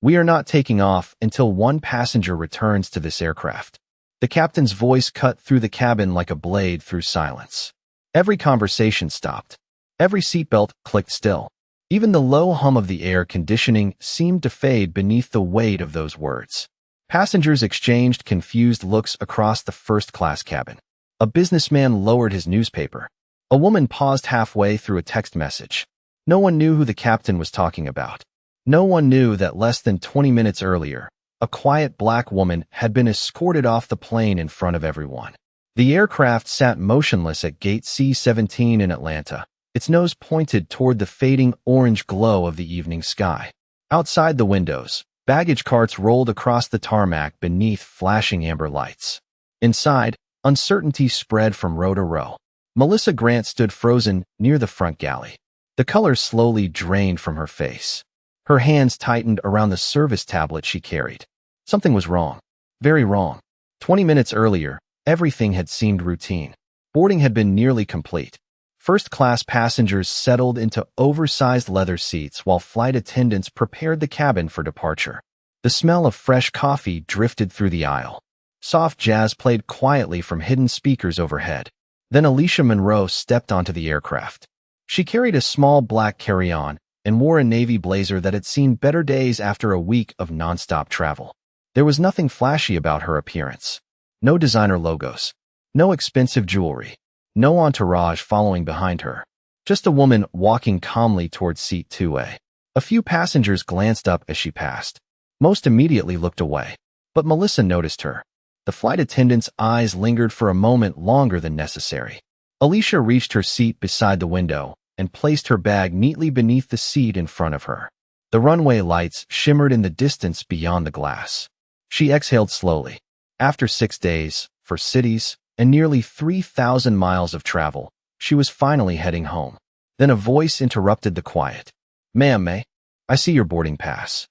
We are not taking off until one passenger returns to this aircraft. The captain's voice cut through the cabin like a blade through silence. Every conversation stopped. Every seatbelt clicked still. Even the low hum of the air conditioning seemed to fade beneath the weight of those words. Passengers exchanged confused looks across the first-class cabin. A businessman lowered his newspaper. A woman paused halfway through a text message. No one knew who the captain was talking about. No one knew that less than 20 minutes earlier, a quiet black woman had been escorted off the plane in front of everyone. The aircraft sat motionless at gate C-17 in Atlanta, its nose pointed toward the fading orange glow of the evening sky. Outside the windows, baggage carts rolled across the tarmac beneath flashing amber lights. Inside, uncertainty spread from row to row. Melissa Grant stood frozen near the front galley. The color slowly drained from her face. Her hands tightened around the service tablet she carried. Something was wrong. Very wrong. 20 minutes earlier, everything had seemed routine. Boarding had been nearly complete. First-class passengers settled into oversized leather seats while flight attendants prepared the cabin for departure. The smell of fresh coffee drifted through the aisle. Soft jazz played quietly from hidden speakers overhead. Then Alicia Monroe stepped onto the aircraft. She carried a small black carry-on and wore a navy blazer that had seen better days after a week of nonstop travel. There was nothing flashy about her appearance. No designer logos. No expensive jewelry. No entourage following behind her. Just a woman walking calmly towards seat 2A. A few passengers glanced up as she passed. Most immediately looked away. But Melissa noticed her. The flight attendant's eyes lingered for a moment longer than necessary. Alicia reached her seat beside the window and placed her bag neatly beneath the seat in front of her. The runway lights shimmered in the distance beyond the glass. She exhaled slowly. After 6 days, 4 cities, and nearly 3,000 miles of travel, she was finally heading home. Then a voice interrupted the quiet. "Ma'am, may I see your boarding pass?"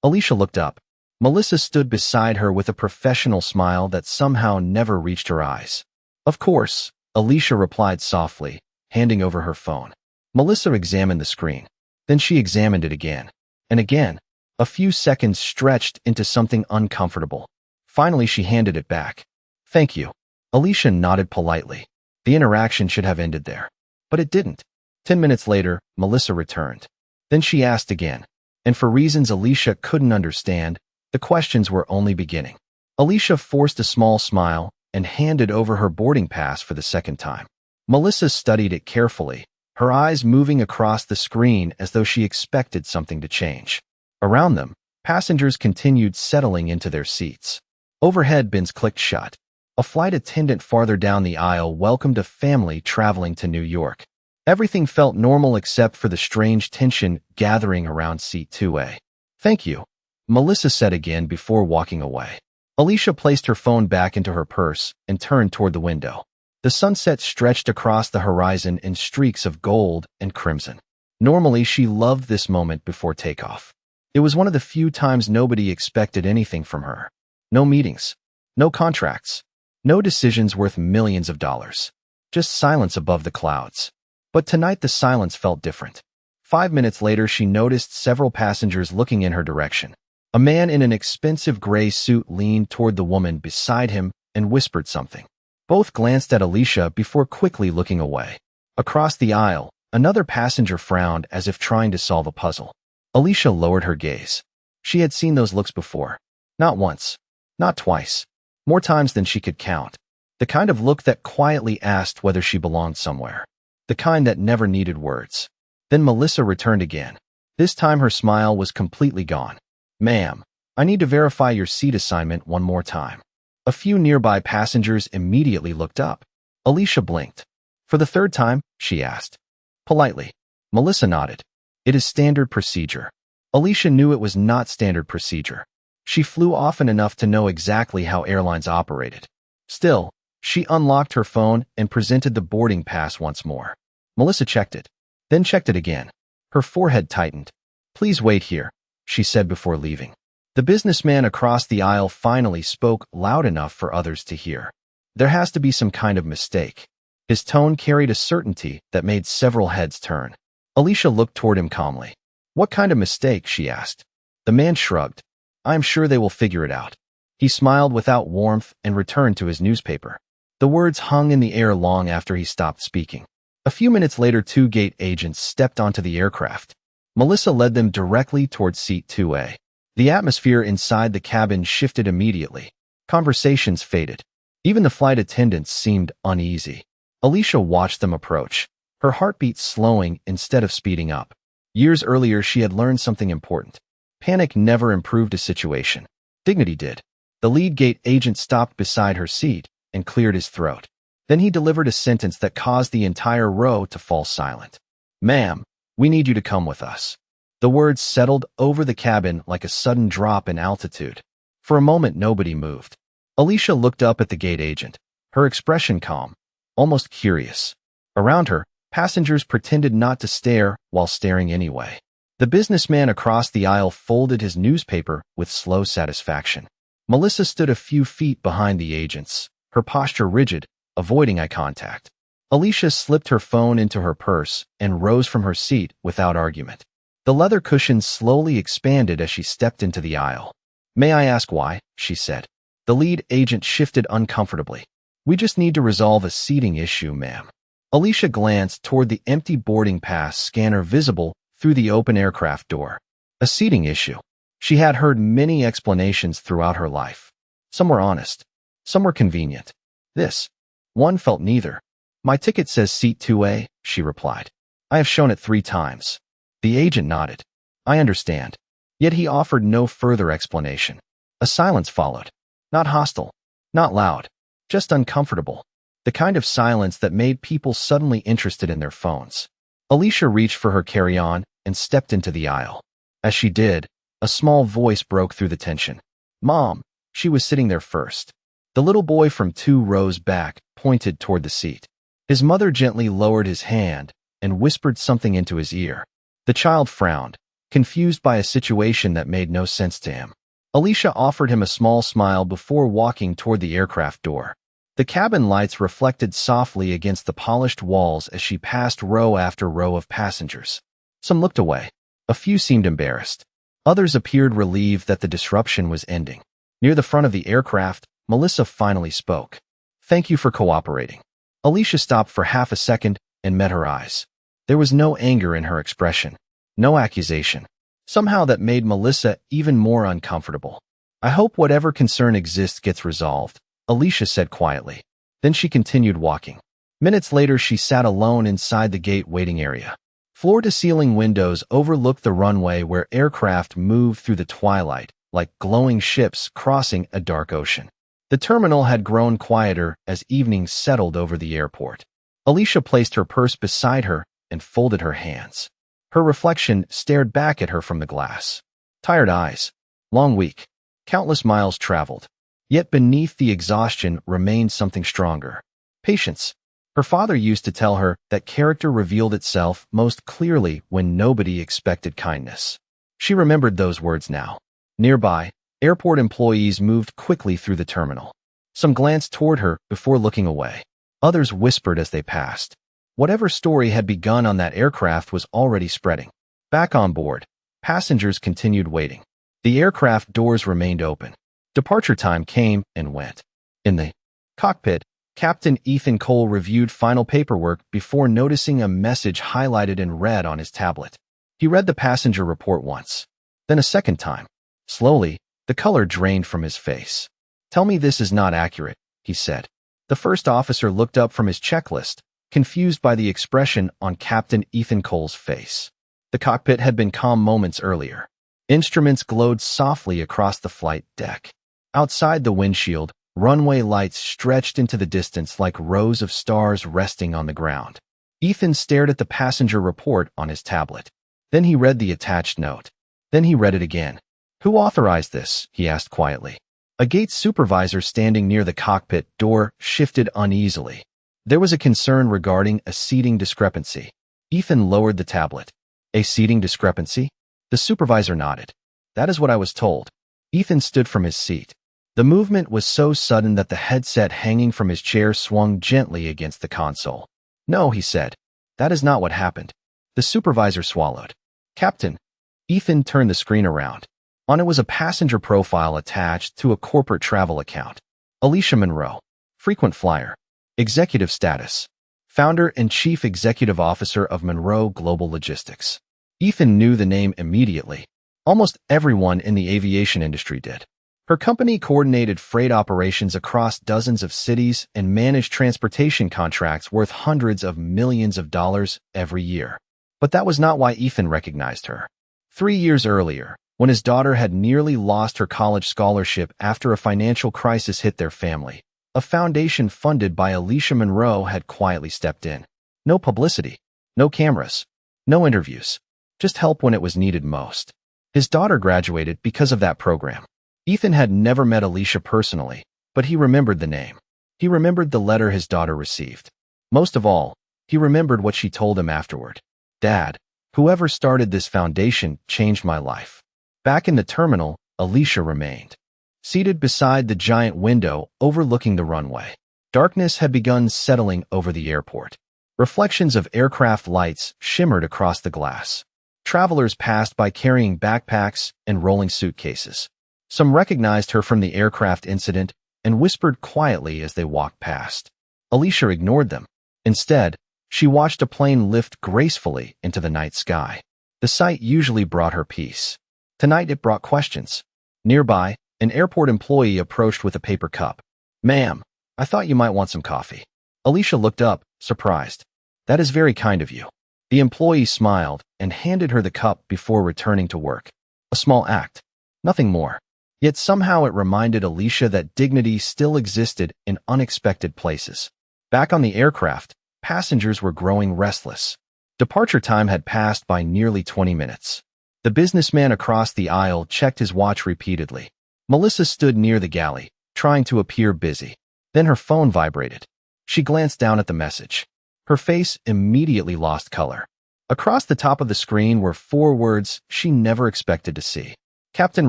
Alicia looked up. Melissa stood beside her with a professional smile that somehow never reached her eyes. "Of course," Alicia replied softly, handing over her phone. Melissa examined the screen. Then she examined it again. And again. A few seconds stretched into something uncomfortable. Finally, she handed it back. "Thank you." Alicia nodded politely. The interaction should have ended there. But it didn't. 10 minutes later, Melissa returned. Then she asked again. And for reasons Alicia couldn't understand, the questions were only beginning. Alicia forced a small smile and handed over her boarding pass for the second time. Melissa studied it carefully, her eyes moving across the screen as though she expected something to change. Around them, passengers continued settling into their seats. Overhead bins clicked shut. A flight attendant farther down the aisle welcomed a family traveling to New York. Everything felt normal except for the strange tension gathering around seat 2A. "Thank you," Melissa said again before walking away. Alicia placed her phone back into her purse and turned toward the window. The sunset stretched across the horizon in streaks of gold and crimson. Normally, she loved this moment before takeoff. It was one of the few times nobody expected anything from her. No meetings. No contracts. No decisions worth millions of dollars. Just silence above the clouds. But tonight the silence felt different. 5 minutes later, she noticed several passengers looking in her direction. A man in an expensive gray suit leaned toward the woman beside him and whispered something. Both glanced at Alicia before quickly looking away. Across the aisle, another passenger frowned as if trying to solve a puzzle. Alicia lowered her gaze. She had seen those looks before. Not once. Not twice. More times than she could count. The kind of look that quietly asked whether she belonged somewhere. The kind that never needed words. Then Melissa returned again. This time her smile was completely gone. "Ma'am, I need to verify your seat assignment one more time." A few nearby passengers immediately looked up. Alicia blinked. "For the third time?" she asked. Politely. Melissa nodded. "It is standard procedure." Alicia knew it was not standard procedure. She flew often enough to know exactly how airlines operated. Still, she unlocked her phone and presented the boarding pass once more. Melissa checked it, then checked it again. Her forehead tightened. "Please wait here," she said before leaving. The businessman across the aisle finally spoke loud enough for others to hear. "There has to be some kind of mistake." His tone carried a certainty that made several heads turn. Alicia looked toward him calmly. "What kind of mistake?" she asked. The man shrugged. I am sure they will figure it out. He smiled without warmth and returned to his newspaper. The words hung in the air long after he stopped speaking. A few minutes later, two gate agents stepped onto the aircraft. Melissa led them directly towards seat 2A. The atmosphere inside the cabin shifted immediately. Conversations faded. Even the flight attendants seemed uneasy. Alicia watched them approach, her heartbeat slowing instead of speeding up. Years earlier, she had learned something important. Panic never improved a situation. Dignity did. The lead gate agent stopped beside her seat and cleared his throat. Then he delivered a sentence that caused the entire row to fall silent. Ma'am, we need you to come with us. The words settled over the cabin like a sudden drop in altitude. For a moment, nobody moved. Alicia looked up at the gate agent, her expression calm, almost curious. Around her, passengers pretended not to stare while staring anyway. The businessman across the aisle folded his newspaper with slow satisfaction. Melissa stood a few feet behind the agents, her posture rigid, avoiding eye contact. Alicia slipped her phone into her purse and rose from her seat without argument. The leather cushions slowly expanded as she stepped into the aisle. May I ask why? She said. The lead agent shifted uncomfortably. We just need to resolve a seating issue, ma'am. Alicia glanced toward the empty boarding pass scanner visible through the open aircraft door. A seating issue. She had heard many explanations throughout her life. Some were honest. Some were convenient. This one felt neither. My ticket says seat 2A, she replied. I have shown it 3 times. The agent nodded. I understand. Yet he offered no further explanation. A silence followed. Not hostile. Not loud. Just uncomfortable. The kind of silence that made people suddenly interested in their phones. Alicia reached for her carry-on and stepped into the aisle. As she did, a small voice broke through the tension. Mom. She was sitting there first. The little boy from 2 rows back pointed toward the seat. His mother gently lowered his hand and whispered something into his ear. The child frowned, confused by a situation that made no sense to him. Alicia offered him a small smile before walking toward the aircraft door. The cabin lights reflected softly against the polished walls as she passed row after row of passengers. Some looked away. A few seemed embarrassed. Others appeared relieved that the disruption was ending. Near the front of the aircraft, Melissa finally spoke. Thank you for cooperating. Alicia stopped for half a second and met her eyes. There was no anger in her expression, no accusation. Somehow that made Melissa even more uncomfortable. I hope whatever concern exists gets resolved, Alicia said quietly. Then she continued walking. Minutes later, she sat alone inside the gate waiting area. Floor-to-ceiling windows overlooked the runway where aircraft moved through the twilight, like glowing ships crossing a dark ocean. The terminal had grown quieter as evening settled over the airport. Alicia placed her purse beside her and folded her hands. Her reflection stared back at her from the glass. Tired eyes. Long week. Countless miles traveled. Yet beneath the exhaustion remained something stronger. Patience. Her father used to tell her that character revealed itself most clearly when nobody expected kindness. She remembered those words now. Nearby, airport employees moved quickly through the terminal. Some glanced toward her before looking away. Others whispered as they passed. Whatever story had begun on that aircraft was already spreading. Back on board, passengers continued waiting. The aircraft doors remained open. Departure time came and went. In the cockpit, Captain Ethan Cole reviewed final paperwork before noticing a message highlighted in red on his tablet. He read the passenger report once, then a second time. Slowly, the color drained from his face. Tell me this is not accurate, he said. The first officer looked up from his checklist, confused by the expression on Captain Ethan Cole's face. The cockpit had been calm moments earlier. Instruments glowed softly across the flight deck. Outside the windshield, runway lights stretched into the distance like rows of stars resting on the ground. Ethan stared at the passenger report on his tablet. Then he read the attached note. Then he read it again. Who authorized this? He asked quietly. A gate supervisor standing near the cockpit door shifted uneasily. There was a concern regarding a seating discrepancy. Ethan lowered the tablet. A seating discrepancy? The supervisor nodded. That is what I was told. Ethan stood from his seat. The movement was so sudden that the headset hanging from his chair swung gently against the console. No, he said. That is not what happened. The supervisor swallowed. Captain. Ethan turned the screen around. On it was a passenger profile attached to a corporate travel account. Alicia Monroe, frequent flyer, executive status, founder and chief executive officer of Monroe Global Logistics. Ethan knew the name immediately. Almost everyone in the aviation industry did. Her company coordinated freight operations across dozens of cities and managed transportation contracts worth hundreds of millions of dollars every year. But that was not why Ethan recognized her. 3 years earlier, when his daughter had nearly lost her college scholarship after a financial crisis hit their family, a foundation funded by Alicia Monroe had quietly stepped in. No publicity, no cameras, no interviews, just help when it was needed most. His daughter graduated because of that program. Ethan had never met Alicia personally, but he remembered the name. He remembered the letter his daughter received. Most of all, he remembered what she told him afterward. "Dad, whoever started this foundation changed my life." Back in the terminal, Alicia remained, seated beside the giant window overlooking the runway. Darkness had begun settling over the airport. Reflections of aircraft lights shimmered across the glass. Travelers passed by carrying backpacks and rolling suitcases. Some recognized her from the aircraft incident and whispered quietly as they walked past. Alicia ignored them. Instead, she watched a plane lift gracefully into the night sky. The sight usually brought her peace. Tonight it brought questions. Nearby, an airport employee approached with a paper cup. "Ma'am, I thought you might want some coffee." Alicia looked up, surprised. "That is very kind of you." The employee smiled and handed her the cup before returning to work. A small act. Nothing more. Yet somehow it reminded Alicia that dignity still existed in unexpected places. Back on the aircraft, passengers were growing restless. Departure time had passed by nearly 20 minutes. The businessman across the aisle checked his watch repeatedly. Melissa stood near the galley, trying to appear busy. Then her phone vibrated. She glanced down at the message. Her face immediately lost color. Across the top of the screen were 4 words she never expected to see. "Captain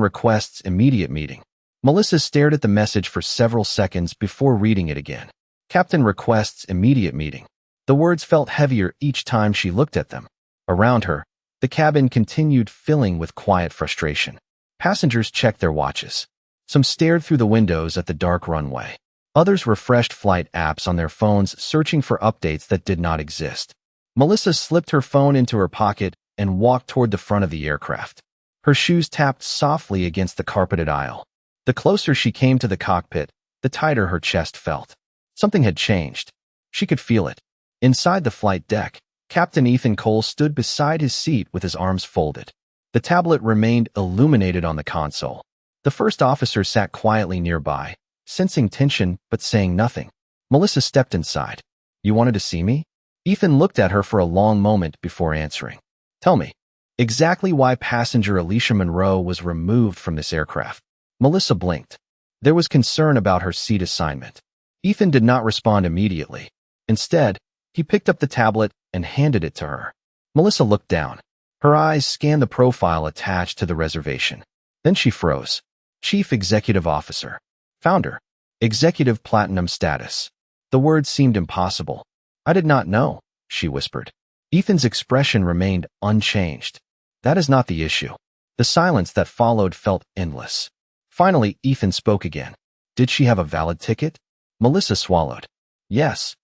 requests immediate meeting." Melissa stared at the message for several seconds before reading it again. "Captain requests immediate meeting." The words felt heavier each time she looked at them. Around her, the cabin continued filling with quiet frustration. Passengers checked their watches. Some stared through the windows at the dark runway. Others refreshed flight apps on their phones, searching for updates that did not exist. Melissa slipped her phone into her pocket and walked toward the front of the aircraft. Her shoes tapped softly against the carpeted aisle. The closer she came to the cockpit, the tighter her chest felt. Something had changed. She could feel it. Inside the flight deck, Captain Ethan Cole stood beside his seat with his arms folded. The tablet remained illuminated on the console. The first officer sat quietly nearby, sensing tension but saying nothing. Melissa stepped inside. "You wanted to see me?" Ethan looked at her for a long moment before answering. "Tell me exactly why passenger Alicia Monroe was removed from this aircraft." Melissa blinked. There was concern about her seat assignment. Ethan did not respond immediately. Instead, he picked up the tablet and handed it to her. Melissa looked down. Her eyes scanned the profile attached to the reservation. Then she froze. Chief Executive Officer. Founder. Executive Platinum status. The words seemed impossible. "I did not know," she whispered. Ethan's expression remained unchanged. "That is not the issue." The silence that followed felt endless. Finally, Ethan spoke again. "Did she have a valid ticket?" Melissa swallowed. "Yes."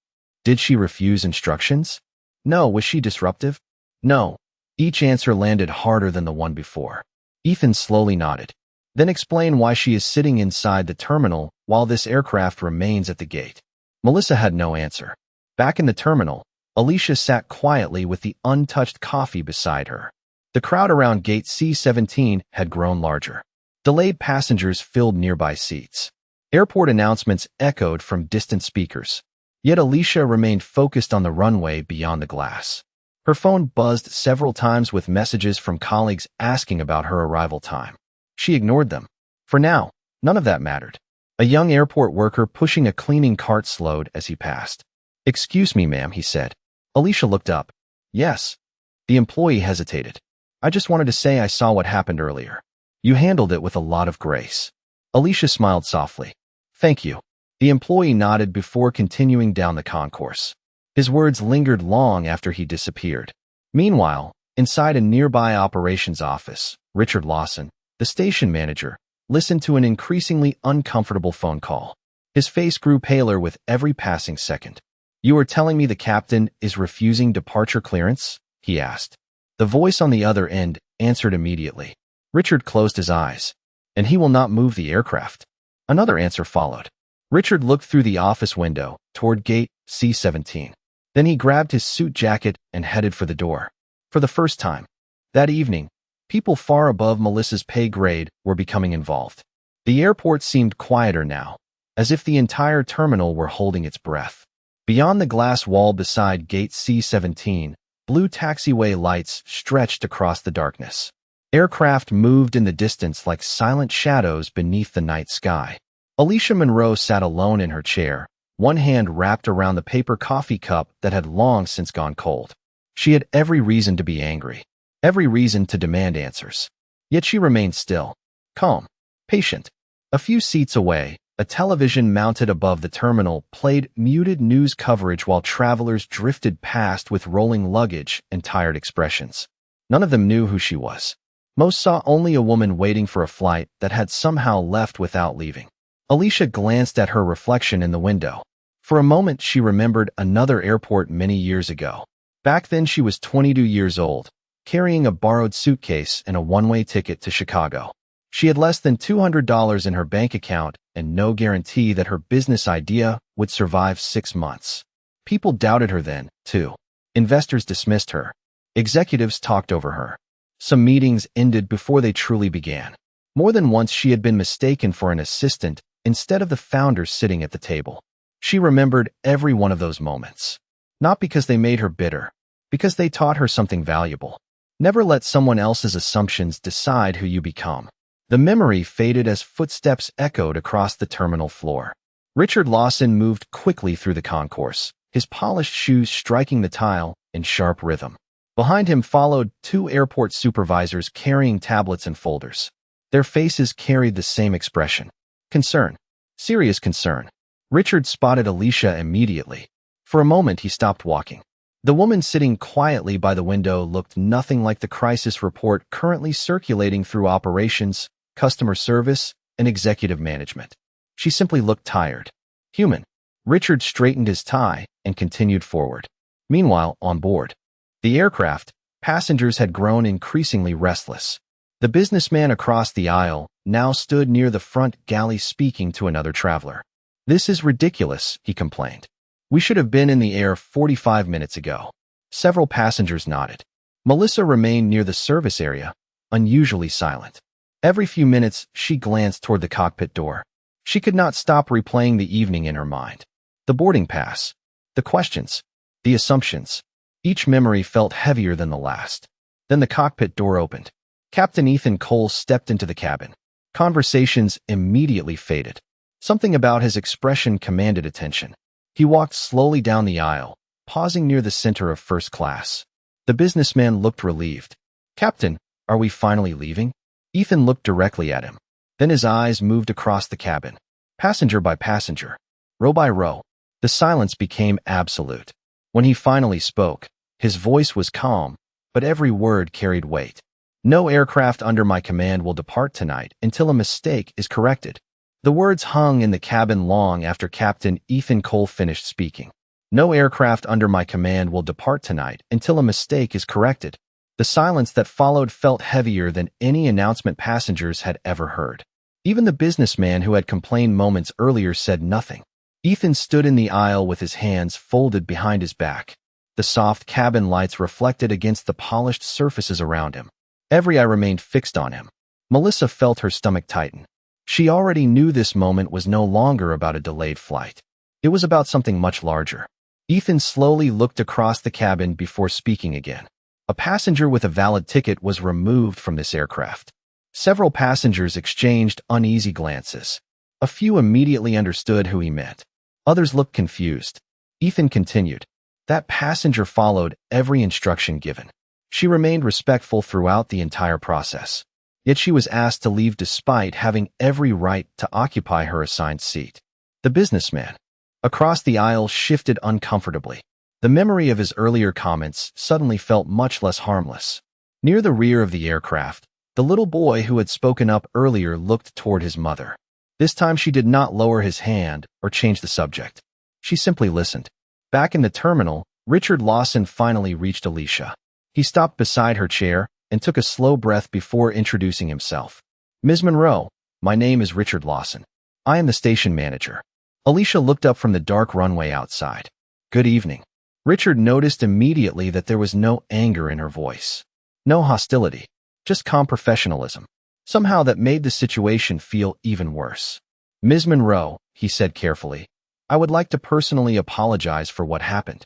"Did she refuse instructions?" "No." "Was she disruptive?" "No." Each answer landed harder than the one before. Ethan slowly nodded. "Then explain why she is sitting inside the terminal while this aircraft remains at the gate." Melissa had no answer. Back in the terminal, Alicia sat quietly with the untouched coffee beside her. The crowd around gate C-17 had grown larger. Delayed passengers filled nearby seats. Airport announcements echoed from distant speakers. Yet Alicia remained focused on the runway beyond the glass. Her phone buzzed several times with messages from colleagues asking about her arrival time. She ignored them. For now, none of that mattered. A young airport worker pushing a cleaning cart slowed as he passed. "Excuse me, ma'am," he said. Alicia looked up. "Yes." The employee hesitated. "I just wanted to say I saw what happened earlier. You handled it with a lot of grace." Alicia smiled softly. "Thank you." The employee nodded before continuing down the concourse. His words lingered long after he disappeared. Meanwhile, inside a nearby operations office, Richard Lawson, The station manager listened to an increasingly uncomfortable phone call. His face grew paler with every passing second. "You are telling me the captain is refusing departure clearance?" he asked. The voice on the other end answered immediately. Richard closed his eyes. "And he will not move the aircraft." Another answer followed. Richard looked through the office window toward gate C-17. Then he grabbed his suit jacket and headed for the door. For the first time that evening, people far above Melissa's pay grade were becoming involved. The airport seemed quieter now, as if the entire terminal were holding its breath. Beyond the glass wall beside gate C-17, blue taxiway lights stretched across the darkness. Aircraft moved in the distance like silent shadows beneath the night sky. Alicia Monroe sat alone in her chair, one hand wrapped around the paper coffee cup that had long since gone cold. She had every reason to be angry, every reason to demand answers. Yet she remained still, calm, patient. A few seats away, a television mounted above the terminal played muted news coverage while travelers drifted past with rolling luggage and tired expressions. None of them knew who she was. Most saw only a woman waiting for a flight that had somehow left without leaving. Alicia glanced at her reflection in the window. For a moment, she remembered another airport many years ago. Back then, she was 22 years old, carrying a borrowed suitcase and a one-way ticket to Chicago. She had less than $200 in her bank account and no guarantee that her business idea would survive 6 months. People doubted her then, too. Investors dismissed her. Executives talked over her. Some meetings ended before they truly began. More than once, she had been mistaken for an assistant instead of the founder sitting at the table. She remembered every one of those moments. Not because they made her bitter, because they taught her something valuable. Never let someone else's assumptions decide who you become. The memory faded as footsteps echoed across the terminal floor. Richard Lawson moved quickly through the concourse, his polished shoes striking the tile in sharp rhythm. Behind him followed 2 airport supervisors carrying tablets and folders. Their faces carried the same expression. Concern. Serious concern. Richard spotted Alicia immediately. For a moment, he stopped walking. The woman sitting quietly by the window looked nothing like the crisis report currently circulating through operations, customer service, and executive management. She simply looked tired. Human. Richard straightened his tie and continued forward. Meanwhile, on board the aircraft, passengers had grown increasingly restless. The businessman across the aisle now stood near the front galley speaking to another traveler. "This is ridiculous," he complained. "We should have been in the air 45 minutes ago." Several passengers nodded. Melissa remained near the service area, unusually silent. Every few minutes, she glanced toward the cockpit door. She could not stop replaying the evening in her mind. The boarding pass, the questions, the assumptions. Each memory felt heavier than the last. Then the cockpit door opened. Captain Ethan Cole stepped into the cabin. Conversations immediately faded. Something about his expression commanded attention. He walked slowly down the aisle, pausing near the center of first class. The businessman looked relieved. "Captain, are we finally leaving?" Ethan looked directly at him. Then his eyes moved across the cabin, passenger by passenger, row by row. The silence became absolute. When he finally spoke, his voice was calm, but every word carried weight. "No aircraft under my command will depart tonight until a mistake is corrected." The words hung in the cabin long after Captain Ethan Cole finished speaking. "No aircraft under my command will depart tonight until a mistake is corrected." The silence that followed felt heavier than any announcement passengers had ever heard. Even the businessman who had complained moments earlier said nothing. Ethan stood in the aisle with his hands folded behind his back. The soft cabin lights reflected against the polished surfaces around him. Every eye remained fixed on him. Melissa felt her stomach tighten. She already knew this moment was no longer about a delayed flight. It was about something much larger. Ethan slowly looked across the cabin before speaking again. A passenger with a valid ticket was removed from this aircraft. Several passengers exchanged uneasy glances. A few immediately understood who he meant. Others looked confused. Ethan continued. That passenger followed every instruction given. She remained respectful throughout the entire process. Yet she was asked to leave despite having every right to occupy her assigned seat. The businessman across the aisle shifted uncomfortably. The memory of his earlier comments suddenly felt much less harmless. Near the rear of the aircraft, The little boy who had spoken up earlier looked toward his mother. This time she did not lower his hand or change the subject. She simply listened. Back in the terminal, Richard Lawson finally reached Alicia. He stopped beside her chair and took a slow breath before introducing himself. Ms. Monroe, my name is Richard Lawson. I am the station manager. Alicia looked up from the dark runway outside. Good evening. Richard noticed immediately that there was no anger in her voice. No hostility. Just calm professionalism. Somehow that made the situation feel even worse. Ms. Monroe, he said carefully, I would like to personally apologize for what happened.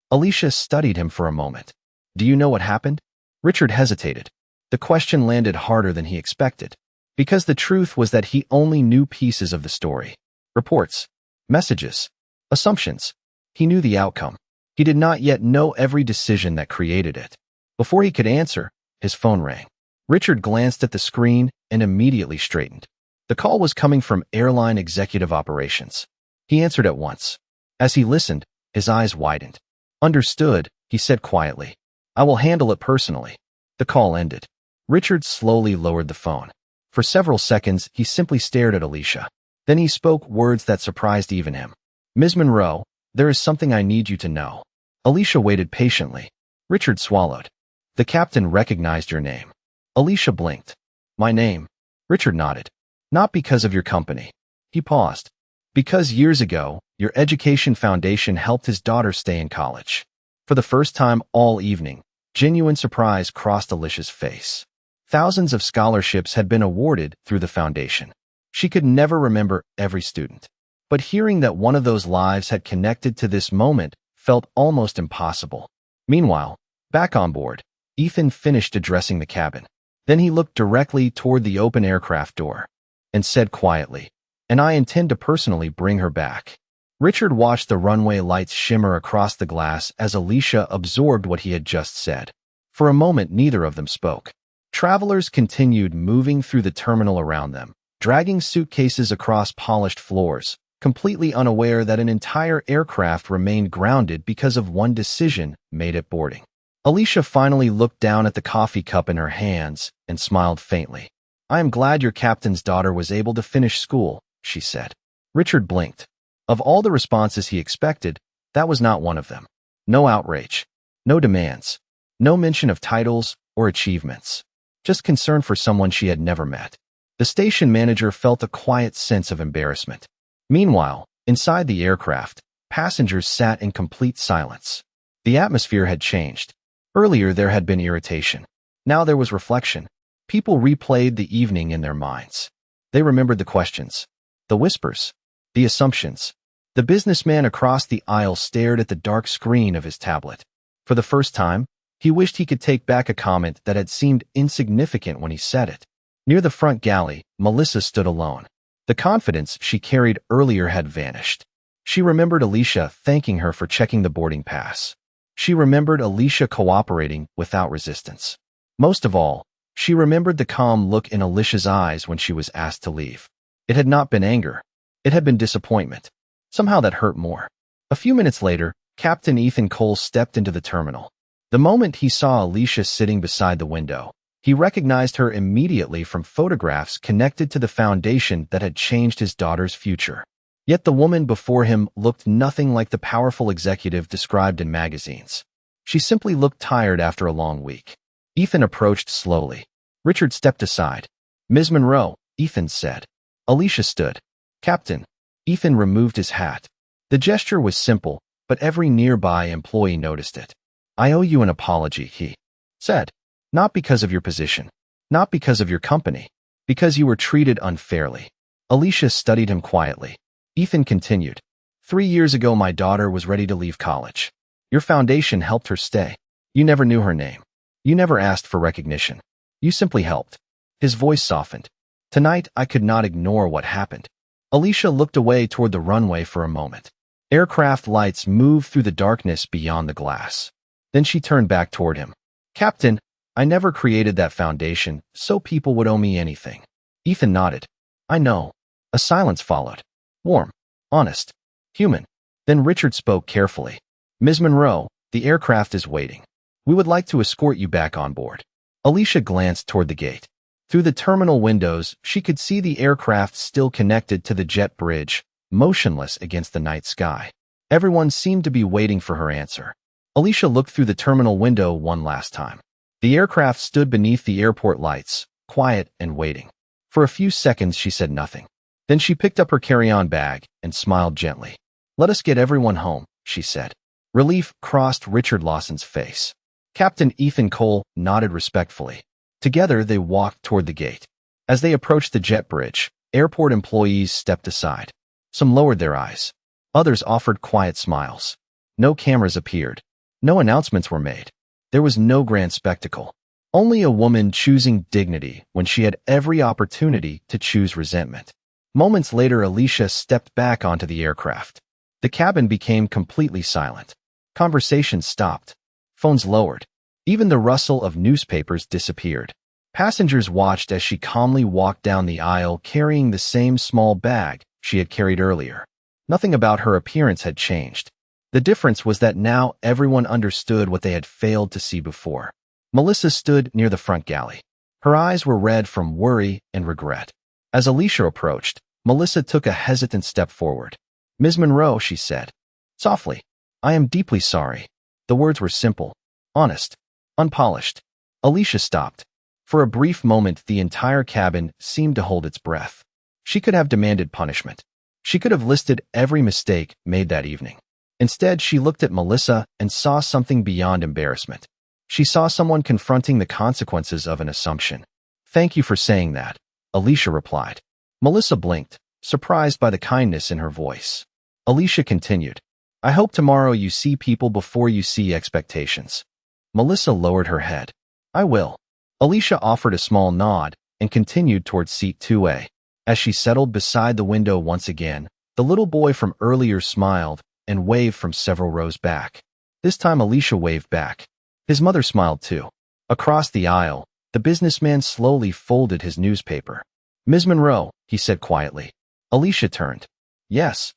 Alicia studied him for a moment. Do you know what happened? Richard hesitated. The question landed harder than he expected, because the truth was that he only knew pieces of the story. Reports, messages, assumptions. He knew the outcome. He did not yet know every decision that created it. Before he could answer, his phone rang. Richard glanced at the screen and immediately straightened. The call was coming from airline executive operations. He answered at once. As he listened, his eyes widened. Understood, he said quietly. I will handle it personally. The call ended. Richard slowly lowered the phone. For several seconds, he simply stared at Alicia. Then he spoke words that surprised even him. Ms. Monroe, there is something I need you to know. Alicia waited patiently. Richard swallowed. The captain recognized your name. Alicia blinked. My name? Richard nodded. Not because of your company. He paused. Because years ago, your education foundation helped his daughter stay in college. For the first time all evening, genuine surprise crossed Alicia's face. Thousands of scholarships had been awarded through the foundation. She could never remember every student. But hearing that one of those lives had connected to this moment felt almost impossible. Meanwhile, back on board, Ethan finished addressing the cabin. Then he looked directly toward the open aircraft door and said quietly, and I intend to personally bring her back. Richard watched the runway lights shimmer across the glass as Alicia absorbed what he had just said. For a moment, neither of them spoke. Travelers continued moving through the terminal around them, dragging suitcases across polished floors, completely unaware that an entire aircraft remained grounded because of one decision made at boarding. Alicia finally looked down at the coffee cup in her hands and smiled faintly. I am glad your captain's daughter was able to finish school, she said. Richard blinked. Of all the responses he expected, that was not one of them. No outrage. No demands. No mention of titles or achievements. Just concern for someone she had never met. The station manager felt a quiet sense of embarrassment. Meanwhile, inside the aircraft, passengers sat in complete silence. The atmosphere had changed. Earlier there had been irritation. Now there was reflection. People replayed the evening in their minds. They remembered the questions, the whispers, the assumptions. The businessman across the aisle stared at the dark screen of his tablet. For the first time, he wished he could take back a comment that had seemed insignificant when he said it. Near the front galley, Melissa stood alone. The confidence she carried earlier had vanished. She remembered Alicia thanking her for checking the boarding pass. She remembered Alicia cooperating without resistance. Most of all, she remembered the calm look in Alicia's eyes when she was asked to leave. It had not been anger. It had been disappointment. Somehow that hurt more. A few minutes later, Captain Ethan Cole stepped into the terminal. The moment he saw Alicia sitting beside the window, he recognized her immediately from photographs connected to the foundation that had changed his daughter's future. Yet the woman before him looked nothing like the powerful executive described in magazines. She simply looked tired after a long week. Ethan approached slowly. Richard stepped aside. Ms. Monroe, Ethan said. Alicia stood. Captain. Ethan removed his hat. The gesture was simple, but every nearby employee noticed it. I owe you an apology, he said. Not because of your position. Not because of your company. Because you were treated unfairly. Alicia studied him quietly. Ethan continued. 3 years ago my daughter was ready to leave college. Your foundation helped her stay. You never knew her name. You never asked for recognition. You simply helped. His voice softened. Tonight I could not ignore what happened. Alicia looked away toward the runway for a moment. Aircraft lights moved through the darkness beyond the glass. Then she turned back toward him. Captain, I never created that foundation, so people would owe me anything. Ethan nodded. I know. A silence followed. Warm, honest, human. Then Richard spoke carefully. Ms. Monroe, the aircraft is waiting. We would like to escort you back on board. Alicia glanced toward the gate. Through the terminal windows, she could see the aircraft still connected to the jet bridge, motionless against the night sky. Everyone seemed to be waiting for her answer. Alicia looked through the terminal window one last time. The aircraft stood beneath the airport lights, quiet and waiting. For a few seconds, she said nothing. Then she picked up her carry-on bag and smiled gently. "Let us get everyone home," she said. Relief crossed Richard Lawson's face. Captain Ethan Cole nodded respectfully. Together, they walked toward the gate. As they approached the jet bridge, airport employees stepped aside. Some lowered their eyes. Others offered quiet smiles. No cameras appeared. No announcements were made. There was no grand spectacle. Only a woman choosing dignity when she had every opportunity to choose resentment. Moments later, Alicia stepped back onto the aircraft. The cabin became completely silent. Conversations stopped. Phones lowered. Even the rustle of newspapers disappeared. Passengers watched as she calmly walked down the aisle carrying the same small bag she had carried earlier. Nothing about her appearance had changed. The difference was that now everyone understood what they had failed to see before. Melissa stood near the front galley. Her eyes were red from worry and regret. As Alicia approached, Melissa took a hesitant step forward. "Ms. Monroe," she said, softly, "I am deeply sorry." The words were simple, honest, unpolished. Alicia stopped. For a brief moment, the entire cabin seemed to hold its breath. She could have demanded punishment. She could have listed every mistake made that evening. Instead, she looked at Melissa and saw something beyond embarrassment. She saw someone confronting the consequences of an assumption. "Thank you for saying that," Alicia replied. Melissa blinked, surprised by the kindness in her voice. Alicia continued, "I hope tomorrow you see people before you see expectations." Melissa lowered her head. "I will." Alicia offered a small nod and continued toward seat 2A. As she settled beside the window once again, the little boy from earlier smiled and waved from several rows back. This time Alicia waved back. His mother smiled too. Across the aisle, the businessman slowly folded his newspaper. "Ms. Monroe," he said quietly. Alicia turned. "Yes."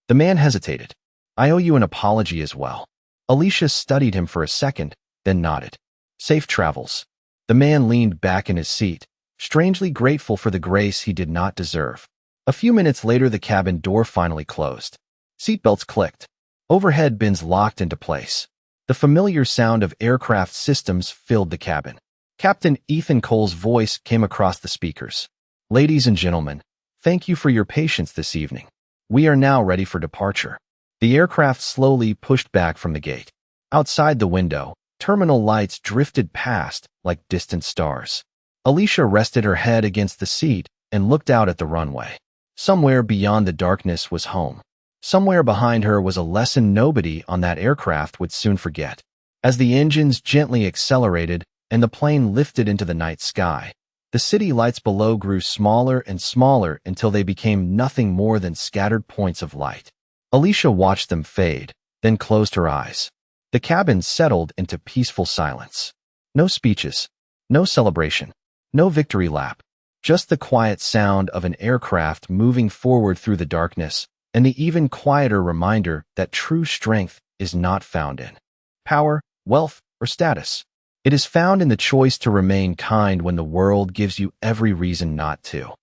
The man hesitated. "I owe you an apology as well." Alicia studied him for a second, then nodded. "Safe travels." The man leaned back in his seat, strangely grateful for the grace he did not deserve. A few minutes later, the cabin door finally closed. Seatbelts clicked. Overhead bins locked into place. The familiar sound of aircraft systems filled the cabin. Captain Ethan Cole's voice came across the speakers. "Ladies and gentlemen, thank you for your patience this evening. We are now ready for departure." The aircraft slowly pushed back from the gate. Outside the window, terminal lights drifted past like distant stars. Alicia rested her head against the seat and looked out at the runway. Somewhere beyond the darkness was home. Somewhere behind her was a lesson nobody on that aircraft would soon forget. As the engines gently accelerated and the plane lifted into the night sky, the city lights below grew smaller and smaller until they became nothing more than scattered points of light. Alicia watched them fade, then closed her eyes. The cabin settled into peaceful silence. No speeches, no celebration, no victory lap, just the quiet sound of an aircraft moving forward through the darkness, and the even quieter reminder that true strength is not found in power, wealth, or status. It is found in the choice to remain kind when the world gives you every reason not to.